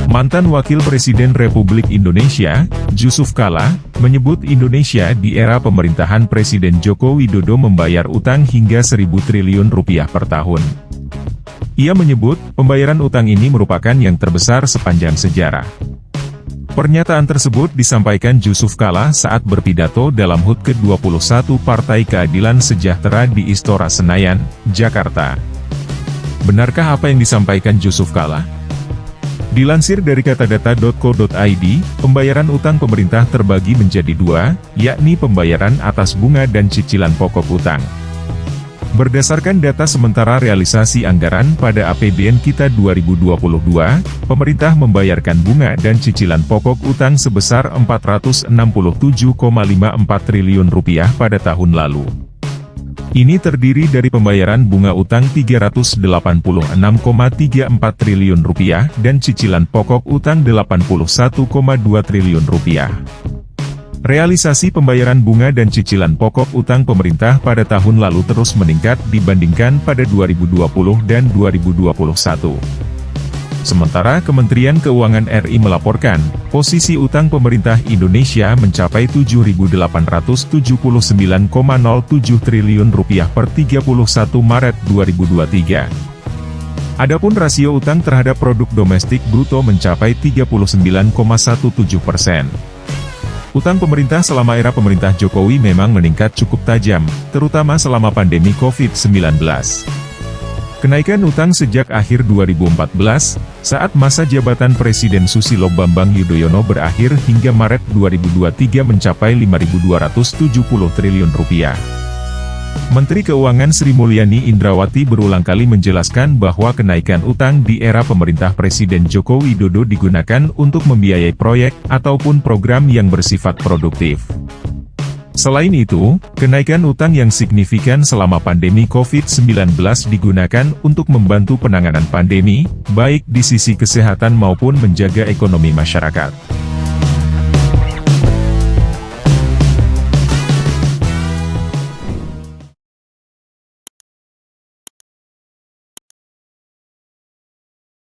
Mantan Wakil Presiden Republik Indonesia, Jusuf Kalla, menyebut Indonesia di era pemerintahan Presiden Joko Widodo membayar utang hingga 1.000 triliun rupiah per tahun. Ia menyebut, pembayaran utang ini merupakan yang terbesar sepanjang sejarah. Pernyataan tersebut disampaikan Jusuf Kalla saat berpidato dalam HUT ke-21 Partai Keadilan Sejahtera di Istora Senayan, Jakarta. Benarkah apa yang disampaikan Jusuf Kalla? Dilansir dari katadata.co.id, pembayaran utang pemerintah terbagi menjadi dua, yakni pembayaran atas bunga dan cicilan pokok utang. Berdasarkan data sementara realisasi anggaran pada APBN kita 2022, pemerintah membayarkan bunga dan cicilan pokok utang sebesar Rp467,54 triliun pada tahun lalu. Ini terdiri dari pembayaran bunga utang Rp386,34 triliun dan cicilan pokok utang Rp81,2 triliun. Realisasi pembayaran bunga dan cicilan pokok utang pemerintah pada tahun lalu terus meningkat dibandingkan pada 2020 dan 2021. Sementara Kementerian Keuangan RI melaporkan, posisi utang pemerintah Indonesia mencapai Rp7.879,07 triliun per 31 Maret 2023. Adapun rasio utang terhadap produk domestik bruto mencapai 39,17%. Utang pemerintah selama era pemerintah Jokowi memang meningkat cukup tajam, terutama selama pandemi COVID-19. Kenaikan utang sejak akhir 2014, saat masa jabatan Presiden Susilo Bambang Yudhoyono berakhir hingga Maret 2023 mencapai Rp5.270 triliun. Menteri Keuangan Sri Mulyani Indrawati berulang kali menjelaskan bahwa kenaikan utang di era pemerintah Presiden Joko Widodo digunakan untuk membiayai proyek ataupun program yang bersifat produktif. Selain itu, kenaikan utang yang signifikan selama pandemi COVID-19 digunakan untuk membantu penanganan pandemi, baik di sisi kesehatan maupun menjaga ekonomi masyarakat.